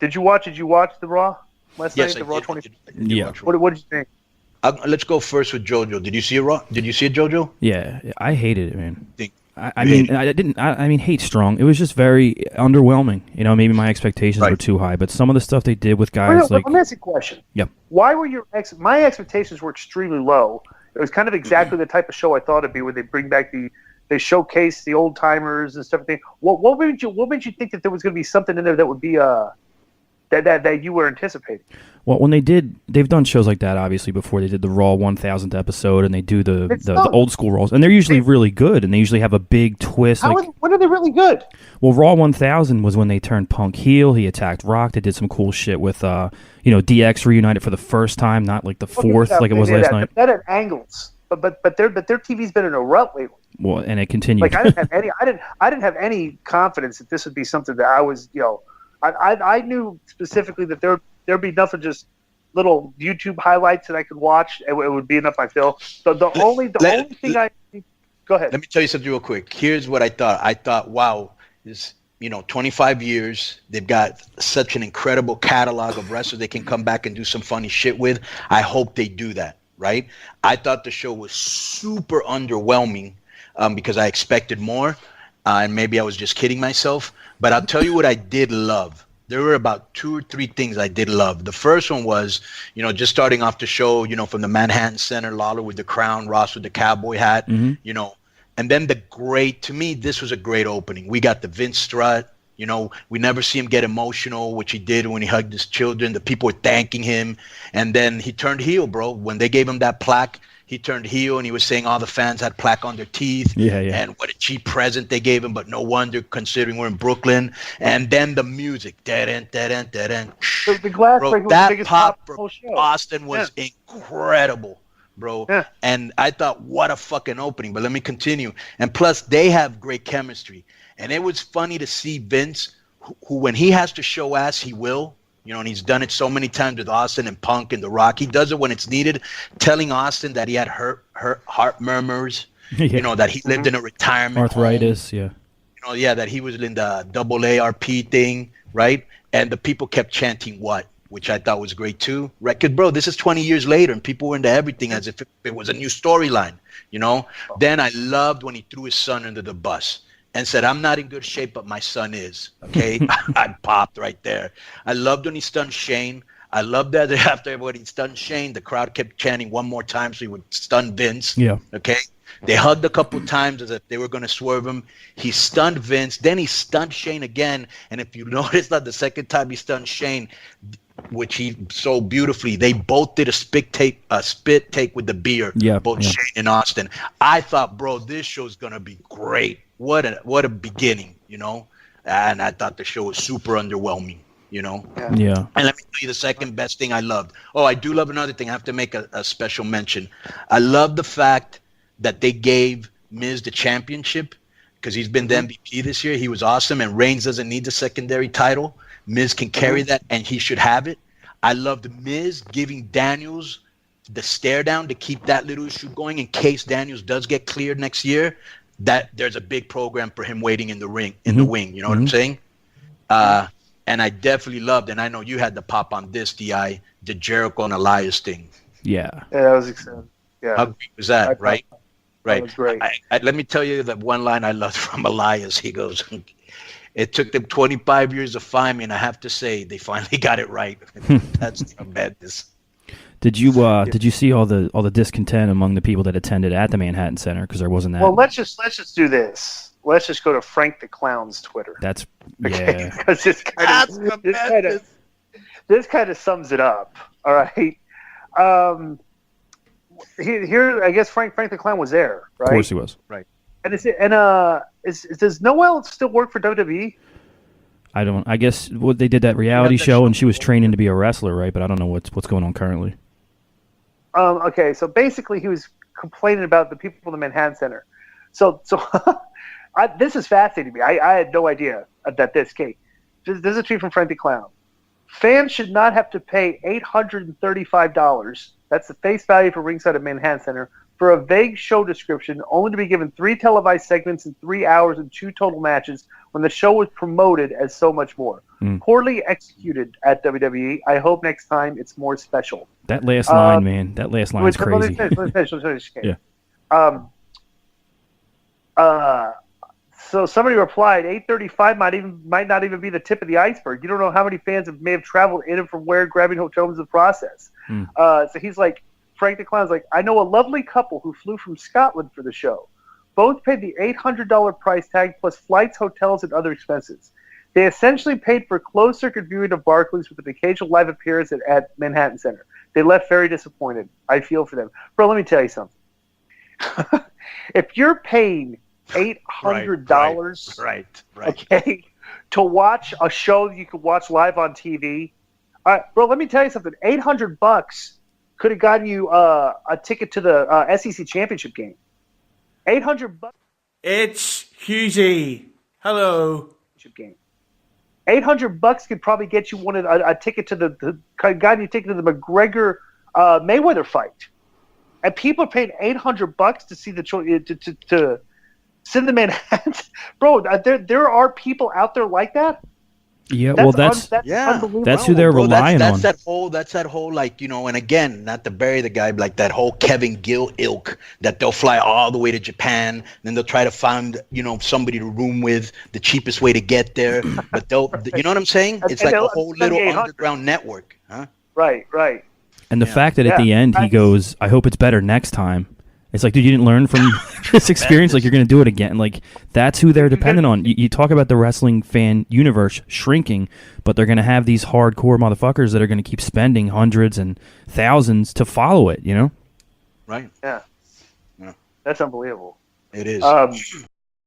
Did you watch the Raw last night? Yes, I The Raw did. 20. Yeah. What did you think? Let's go first with JoJo. Did you see it, Raw? Did you see it, JoJo? Yeah, I hated it, man. Think I you mean, hated it. I didn't. I mean, hate strong. It was just very underwhelming. You know, maybe my expectations were Right. too high, but some of the stuff they did with Wait, guys no, like, let me ask you a question. Yep. Why were my expectations were extremely low. It was kind of exactly the type of show I thought it'd be, where they bring back they showcase the old timers and stuff. What made you think that there was going to be something in there that would be that you were anticipating? well, when they've done shows like that obviously before. They did the Raw 1000th episode, and they do the old school Raws, and they're usually really good, and they usually have a big twist. When are they really good? Well, Raw 1000 was when they turned Punk heel. He attacked Rock. They did some cool shit with, DX reunited for the first time, not like the fourth like it was last night. That at angles, but their TV's been in a rut lately. Well, and it continued. Like I didn't have any confidence that this would be something that I was, I knew specifically that there'd be nothing, just little YouTube highlights that I could watch. It would be enough, I feel. The only thing I go ahead. Let me tell you something real quick. Here's what I thought. I thought, wow, this 25 years, they've got such an incredible catalog of wrestlers they can come back and do some funny shit with. I hope they do that, right? I thought the show was super underwhelming because I expected more, and maybe I was just kidding myself. But I'll tell you what I did love. There were about 2 or 3 things I did love. The first one was, just starting off the show, from the Manhattan Center, Lawler with the crown, Ross with the cowboy hat, and then to me, this was a great opening. We got the Vince strut. We never see him get emotional, which he did when he hugged his children. The people were thanking him. And then he turned heel, bro. When they gave him that plaque, he turned heel, and he was saying all the fans had plaque on their teeth. Yeah. And what a cheap present they gave him, but no wonder considering we're in Brooklyn. And then the music. The glass bro, breaking was the that biggest pop pop of the whole show. Austin was incredible, bro. Yeah. And I thought, what a fucking opening. But let me continue. And plus, they have great chemistry. And it was funny to see Vince, who when he has to show ass, he will. And he's done it so many times with Austin and Punk and The Rock. He does it when it's needed, telling Austin that he had heart murmurs, that he lived in a retirement Arthritis, home. That he was in the AARP thing, right? And the people kept chanting what, which I thought was great too, right? Because, bro, this is 20 years later, and people were into everything as if it was a new storyline, Then I loved when he threw his son under the bus and said, I'm not in good shape, but my son is, okay? I popped right there. I loved when he stunned Shane. I loved that after when he stunned Shane, the crowd kept chanting one more time so he would stun Vince, okay? They hugged a couple times as if they were going to swerve him. He stunned Vince. Then he stunned Shane again. And if you notice that the second time he stunned Shane, which he so beautifully, they both did a spit take with the beer, both Shane and Austin. I thought, bro, this show's going to be great. What a beginning, And I thought the show was super underwhelming, Yeah. And let me tell you the second best thing I loved. Oh, I do love another thing. I have to make a special mention. I love the fact that they gave Miz the championship because he's been the MVP this year. He was awesome, and Reigns doesn't need the secondary title. Miz can carry that, and he should have it. I loved Miz giving Daniels the stare down to keep that little issue going in case Daniels does get cleared next year. That there's a big program for him waiting in the ring, the wing. You know what I'm saying? And I definitely loved, and I know you had the pop on this, DI, the Jericho and Elias thing. Yeah, that was exciting. Yeah, how great was that, right? That was great. Let me tell you that one line I loved from Elias. He goes, "It took them 25 years to find me, and I have to say they finally got it right." That's tremendous. Did you see all the discontent among the people that attended at the Manhattan Center because there wasn't that? Well, let's just do this. Let's just go to Frank the Clown's Twitter. That's because this kind of sums it up. All right. Here, I guess Frank the Clown was there, right? Of course he was. Right. And does Noelle still work for WWE? I guess they did that reality show, and she was training to be a wrestler, right? But I don't know what's going on currently. Okay, so basically he was complaining about the people in the Manhattan Center. So this is fascinating to me. I had no idea that this came. This is a tweet from Frank the Clown. Fans should not have to pay $835. That's the face value for ringside at Manhattan Center for a vague show description, only to be given 3 televised segments in 3 hours and 2 total matches when the show was promoted as so much more. Poorly executed at WWE. I hope next time it's more special. That last line, man. That last line is crazy. Let me finish. Yeah. So somebody replied, 8:35 might not even be the tip of the iceberg. You don't know how many fans may have traveled in and from where, grabbing hotel rooms in the process. So he's like, Frank the Clown's like, I know a lovely couple who flew from Scotland for the show. Both paid the $800 price tag plus flights, hotels, and other expenses. They essentially paid for closed-circuit viewing of Barclays with an occasional live appearance at Manhattan Center. They left very disappointed. I feel for them. Bro, let me tell you something. If you're paying $800, right, okay, to watch a show you could watch live on TV, bro, let me tell you something. $800 could have gotten you a ticket to the SEC championship game. $800. It's Husey. Hello. Game. $800 could probably get you a ticket to gotten you a ticket to the McGregor Mayweather fight, and people are paying $800 to see to send the Manhattan. Bro, there are people out there like that. Yeah, well, that's who they're relying on. That's that whole like, you know, and again, not to bury the guy, like that whole Kevin Gill ilk that they'll fly all the way to Japan, then they'll try to find, you know, somebody to room with, the cheapest way to get there, but they'll, you know what I'm saying? It's like a whole little underground network, huh? Right. And the fact that at the end he goes, I hope it's better next time. It's like, dude, you didn't learn from this experience. Like, you're going to do it again. Like, that's who they're dependent on. You talk about the wrestling fan universe shrinking, but they're going to have these hardcore motherfuckers that are going to keep spending hundreds and thousands to follow it, you know? Right. Yeah. That's unbelievable. It is.